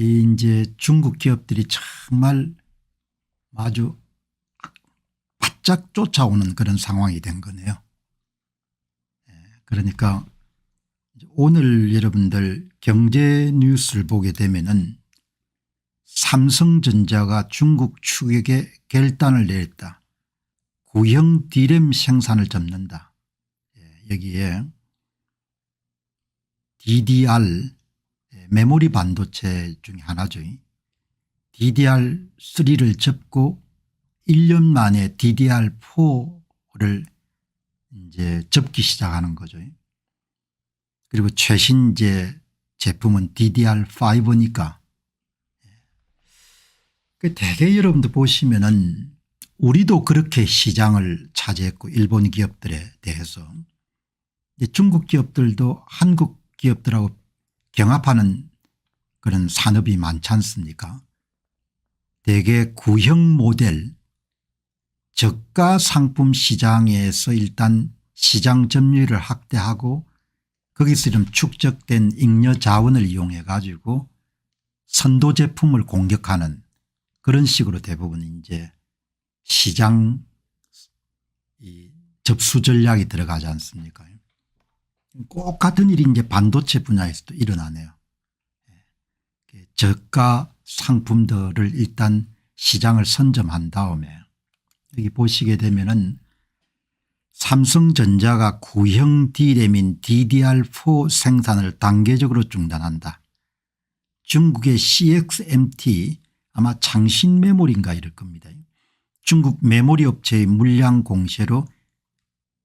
이제 중국 기업들이 정말 아주 바짝 쫓아오는 그런 상황이 된 거네요. 그러니까 오늘 여러분들 경제 뉴스를 보게 되면은 삼성전자가 중국 추격에 결단을 내렸다. 구형 D램 생산을 접는다. 여기에 DDR 메모리 반도체 중에 하나죠. DDR3를 접고 1년 만에 DDR4를 이제 접기 시작하는 거죠. 그리고 최신 이제 제품은 DDR5니까 대개 여러분들 보시면은 우리도 그렇게 시장을 차지했고 일본 기업들에 대해서 중국 기업들도 한국 기업들하고 경합하는 그런 산업이 많지 않습니까? 대개 구형 모델 저가 상품 시장에서 일단 시장 점유율을 확대하고 거기서 좀 축적된 잉여 자원을 이용해 가지고 선도 제품을 공격하는 그런 식으로 대부분 이제 시장 접수 전략이 들어가지 않습니까? 꼭 같은 일이 이제 반도체 분야에서도 일어나네요. 저가 상품들을 일단 시장을 선점한 다음에 여기 보시게 되면은 삼성전자가 구형 D램인 DDR4 생산을 단계적으로 중단한다. 중국의 CXMT 아마 창신 메모리인가 이럴 겁니다. 중국 메모리 업체의 물량 공세로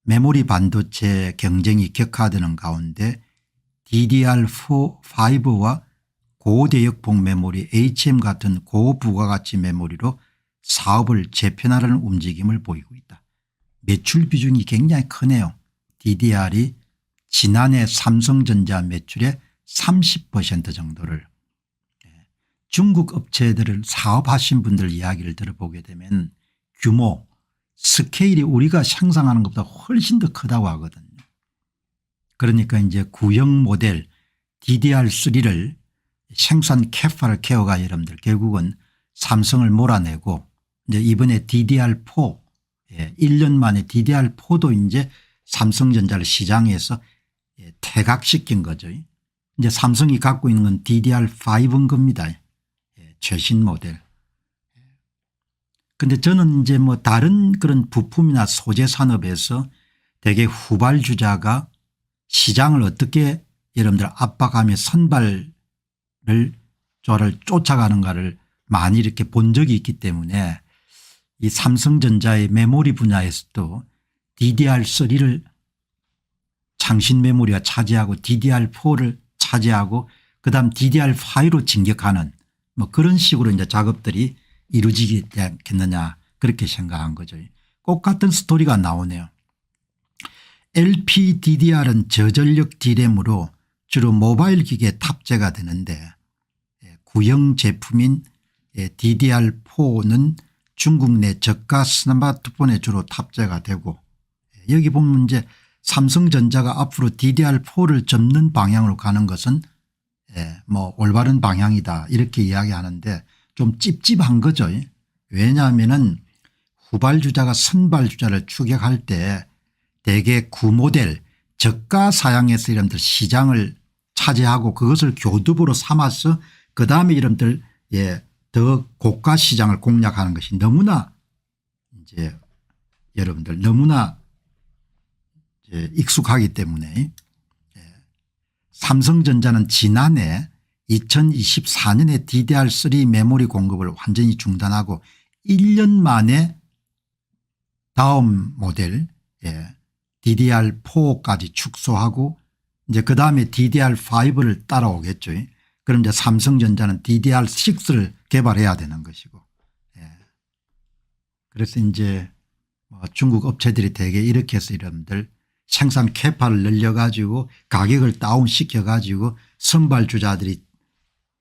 메모리 반도체 경쟁이 격화되는 가운데 DDR5와 고대역폭 메모리 HM 같은 고부가가치 메모리로 사업을 재편하려는 움직임을 보이고 있다. 매출 비중이 굉장히 크네요. DDR이 지난해 삼성전자 매출의 30% 정도를 중국 업체들을 사업하신 분들 이야기를 들어보게 되면 규모 스케일이 우리가 상상하는 것보다 훨씬 더 크다고 하거든요. 그러니까 이제 구형 모델 DDR3를 생산 캐파를 케어가 여러분들 결국은 삼성을 몰아내고 이제 이번에 DDR4 1년 만에 DDR4도 이제 삼성전자를 시장에서 퇴각시킨 거죠. 이제 삼성이 갖고 있는 건 DDR5인 겁니다. 최신 모델. 근데 저는 이제 뭐 다른 그런 부품이나 소재 산업에서 대개 후발주자가 시장을 어떻게 여러분들 압박하며 선발을 쫓아가는가를 많이 이렇게 본 적이 있기 때문에 이 삼성전자의 메모리 분야에서도 DDR3를 창신 메모리가 차지하고 DDR4를 차지하고 그다음 DDR5로 진격하는 뭐 그런 식으로 이제 작업들이 이루어지지 않겠느냐 그렇게 생각한 거죠. 꼭 같은 스토리가 나오네요. LPDDR은 저전력 D램으로 주로 모바일 기기에 탑재가 되는데 구형 제품인 DDR4는 중국 내 저가 스마트폰에 주로 탑재가 되고 여기 보면 이제 삼성전자가 앞으로 DDR4를 접는 방향으로 가는 것은 뭐 올바른 방향이다 이렇게 이야기하는데 좀 찝찝한 거죠. 왜냐하면은 후발주자가 선발주자를 추격할 때 대개 구모델 저가 사양에서 이름들 시장을 차지하고 그것을 교두보로 삼아서 그다음에 이름들 더 고가 시장을 공략하는 것이 너무나 이제 여러분들 너무나 이제 익숙하기 때문에 삼성전자는 지난해 2024년에 DDR3 메모리 공급을 완전히 중단하고 1년 만에 다음 모델 DDR4까지 축소하고 이제 그다음에 DDR5를 따라오겠죠. 그럼 이제 삼성전자는 DDR6를 개발해야 되는 것이고 그래서 이제 중국 업체들이 대개 이렇게 해서 여러분들 생산 캐파를 늘려 가지고 가격을 다운시켜 가지고 선발주자들이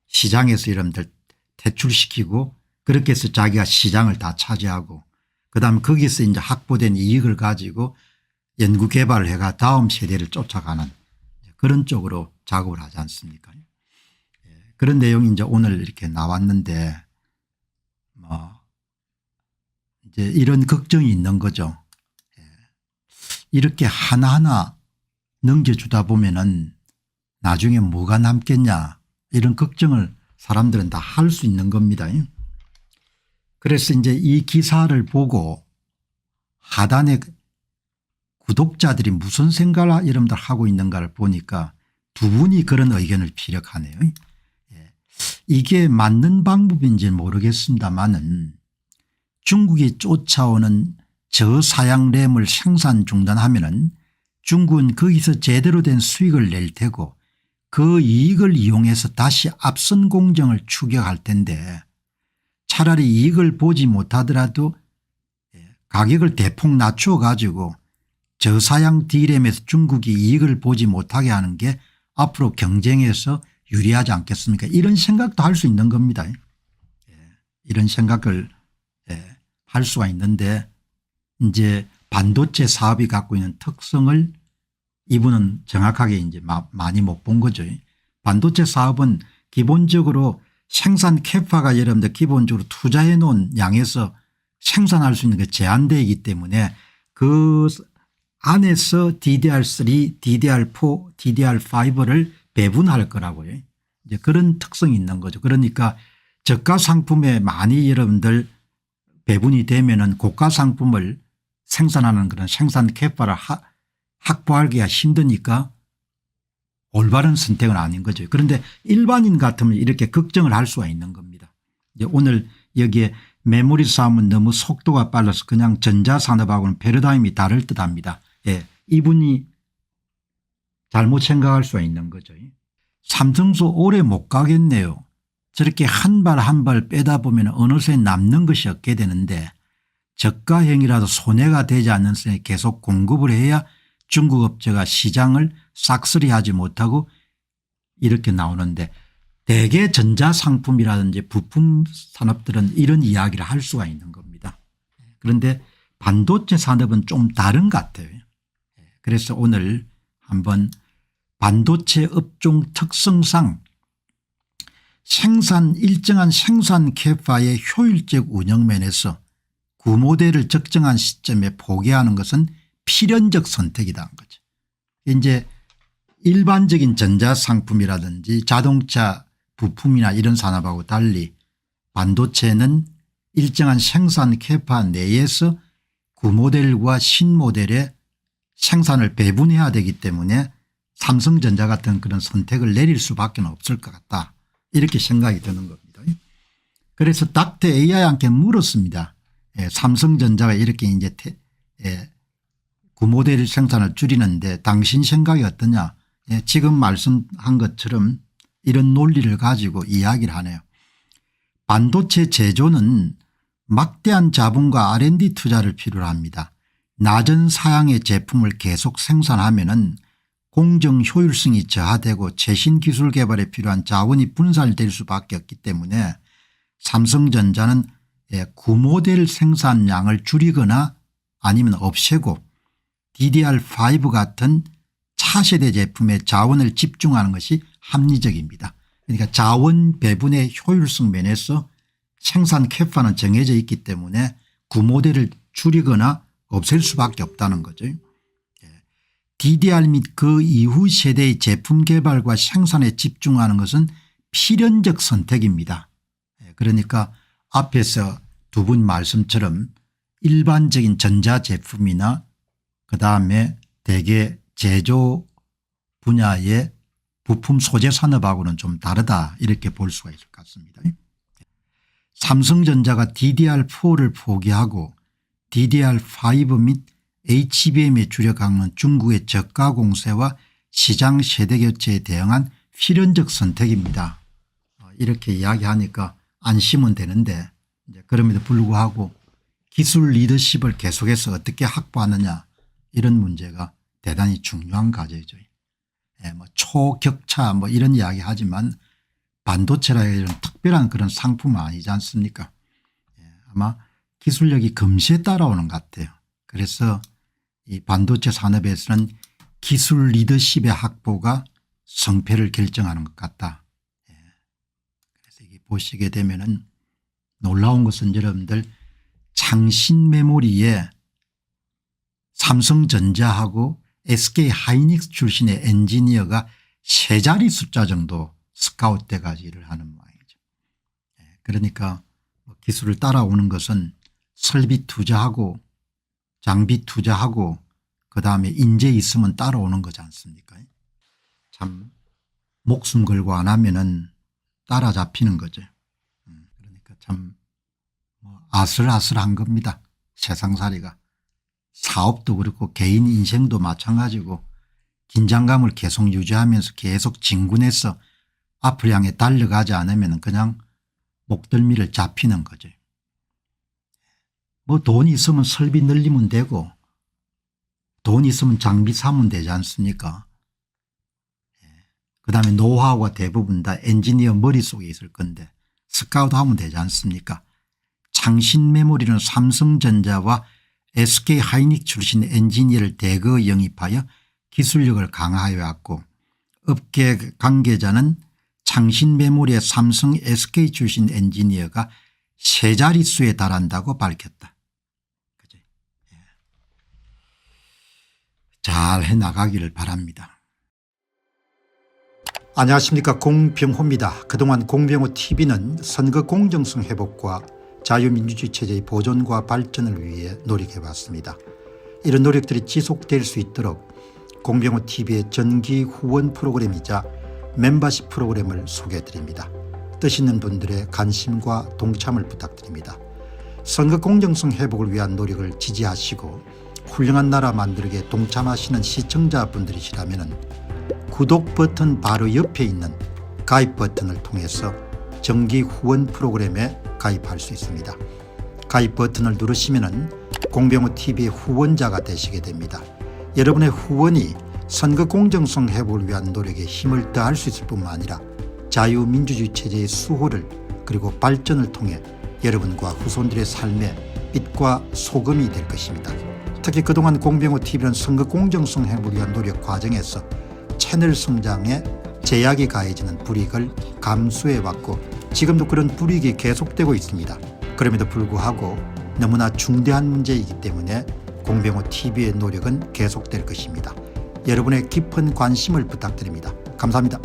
시장에서 여러분들 퇴출시키고 그렇게 해서 자기가 시장을 다 차지하고 그다음에 거기서 이제 확보된 이익을 가지고 연구 개발을 해가 다음 세대를 쫓아가는 그런 쪽으로 작업을 하지 않습니까? 그런 내용이 이제 오늘 이렇게 나왔는데 이제 이런 걱정이 있는 거죠. 이렇게 하나하나 넘겨주다 보면은 나중에 뭐가 남겠냐 이런 걱정을 사람들은 다 할 수 있는 겁니다. 그래서 이제 이 기사를 보고 하단에 구독자들이 무슨 생각을 여러분들 하고 있는가를 보니까 두 분이 그런 의견을 피력하네요. 이게 맞는 방법인지 모르겠습니다만은 중국이 쫓아오는 저사양 램을 생산 중단하면은 중국은 거기서 제대로 된 수익을 낼 테고 그 이익을 이용해서 다시 앞선 공정을 추격할 텐데 차라리 이익을 보지 못하더라도 가격을 대폭 낮춰 가지고 저사양 D램에서 중국이 이익을 보지 못하게 하는 게 앞으로 경쟁에서 유리하지 않겠습니까? 이런 생각도 할 수 있는 겁니다. 이런 생각을 할 수가 있는데 이제 반도체 사업이 갖고 있는 특성을 이분은 정확하게 이제 많이 못 본 거죠. 반도체 사업은 기본적으로 생산 캐파가 여러분들 기본적으로 투자해 놓은 양에서 생산할 수 있는 게 제한되어 있기 때문에 그 안에서 DDR3, DDR4, DDR5를 배분할 거라고요. 이제 그런 특성이 있는 거죠. 그러니까 저가 상품에 많이 여러분들 배분이 되면은 고가 상품을 생산하는 그런 생산 캐파를 확보하기가 힘드니까 올바른 선택은 아닌 거죠. 그런데 일반인 같으면 이렇게 걱정을 할 수가 있는 겁니다. 이제 오늘 여기에 메모리 싸움은 너무 속도가 빨라서 그냥 전자산업하고는 패러다임이 다를 듯합니다. 이분이 잘못 생각할 수가 있는 거죠. 삼성도 오래 못 가겠네요. 저렇게 한 발 한 발 빼다 보면 어느새 남는 것이 없게 되는데 저가형이라도 손해가 되지 않는 선에 계속 공급을 해야 중국 업체가 시장을 싹쓸이하지 못하고 이렇게 나오는데 대개 전자상품이라든지 부품 산업들은 이런 이야기를 할 수가 있는 겁니다. 그런데 반도체 산업은 좀 다른 것 같아요. 그래서 오늘 한번 반도체 업종 특성상 일정한 생산 캐파의 효율적 운영 면에서 구모델을 적정한 시점에 포기하는 것은 필연적 선택이다. 거죠. 이제 일반적인 전자상품이라든지 자동차 부품이나 이런 산업하고 달리 반도체는 일정한 생산 캐파 내에서 구모델과 신모델의 생산을 배분해야 되기 때문에 삼성전자 같은 그런 선택을 내릴 수밖에 없을 것 같다. 이렇게 생각이 드는 겁니다. 그래서 닥터 AI한테 물었습니다. 삼성전자가 이렇게 이제 구모델 생산을 줄이는데 당신 생각이 어떠냐. 지금 말씀한 것처럼 이런 논리를 가지고 이야기를 하네요. 반도체 제조는 막대한 자본과 R&D 투자를 필요로 합니다. 낮은 사양의 제품을 계속 생산하면은 공정 효율성이 저하되고 최신 기술 개발에 필요한 자원이 분산될 수밖에 없기 때문에 삼성전자는 구모델 생산량을 줄이거나 아니면 없애고 DDR5 같은 차세대 제품에 자원을 집중하는 것이 합리적입니다. 그러니까 자원 배분의 효율성 면에서 생산 캐파는 정해져 있기 때문에 구모델을 줄이거나 없앨 수밖에 없다는 거죠. DDR 및 그 이후 세대의 제품 개발과 생산에 집중하는 것은 필연적 선택입니다. 그러니까 앞에서 두 분 말씀처럼 일반적인 전자제품이나 그다음에 대개 제조 분야의 부품 소재 산업하고는 좀 다르다 이렇게 볼 수가 있을 것 같습니다. 삼성전자가 DDR4를 포기하고 DDR5 및 HBM에 주력하는 중국의 저가 공세와 시장 세대 교체에 대응한 필연적 선택입니다. 이렇게 이야기하니까 안심은 되는데 이제 그럼에도 불구하고 기술 리더십을 계속해서 어떻게 확보하느냐 이런 문제가 대단히 중요한 과제죠. 뭐 초격차 뭐 이런 이야기 하지만 반도체라 이런 특별한 그런 상품은 아니지 않습니까? 아마 기술력이 금세 따라오는 것 같아요. 그래서 이 반도체 산업에서는 기술 리더십의 확보가 성패를 결정하는 것 같다. 보시게 되면은 놀라운 것은 여러분들 창신 메모리에 삼성전자하고 SK 하이닉스 출신의 엔지니어가 3자리 숫자 정도 스카웃 돼가지고 일을 하는 모양이죠. 그러니까 기술을 따라오는 것은 설비 투자하고 장비 투자하고 그다음에 인재 있으면 따라오는 거지 않습니까? 참 목숨 걸고 안 하면은 따라잡히는 거죠. 그러니까 참 아슬아슬한 겁니다. 세상살이가. 사업도 그렇고 개인 인생도 마찬가지고 긴장감을 계속 유지하면서 계속 진군해서 앞을 향해 달려가지 않으면 그냥 목덜미를 잡히는 거죠. 뭐 돈 있으면 설비 늘리면 되고 돈 있으면 장비 사면 되지 않습니까? 그다음에 노하우가 대부분 다 엔지니어 머릿속에 있을 건데 스카우트 하면 되지 않습니까? 창신 메모리는 삼성전자와 SK 하이닉스 출신 엔지니어를 대거 영입하여 기술력을 강화해 왔고 업계 관계자는 창신 메모리의 삼성 SK 출신 엔지니어가 3자릿수에 달한다고 밝혔다. 그죠? 잘 해나가기를 바랍니다. 안녕하십니까, 공병호입니다. 그동안 공병호TV는 선거 공정성 회복과 자유민주주의 체제의 보존과 발전을 위해 노력해왔습니다. 이런 노력들이 지속될 수 있도록 공병호TV의 정기 후원 프로그램이자 멤버십 프로그램을 소개해드립니다. 뜻 있는 분들의 관심과 동참을 부탁드립니다. 선거 공정성 회복을 위한 노력을 지지하시고 훌륭한 나라 만들기에 동참하시는 시청자분들이시라면 구독 버튼 바로 옆에 있는 가입 버튼을 통해서 정기 후원 프로그램에 가입할 수 있습니다. 가입 버튼을 누르시면 공병호TV의 후원자가 되시게 됩니다. 여러분의 후원이 선거 공정성 회복을 위한 노력에 힘을 더할 수 있을 뿐만 아니라 자유민주주의 체제의 수호를 그리고 발전을 통해 여러분과 후손들의 삶에 빛과 소금이 될 것입니다. 특히 그동안 공병호TV는 선거 공정성 회복을 위한 노력 과정에서 채널 성장에 제약이 가해지는 불이익을 감수해왔고 지금도 그런 불이익이 계속되고 있습니다. 그럼에도 불구하고 너무나 중대한 문제이기 때문에 공병호TV의 노력은 계속될 것입니다. 여러분의 깊은 관심을 부탁드립니다. 감사합니다.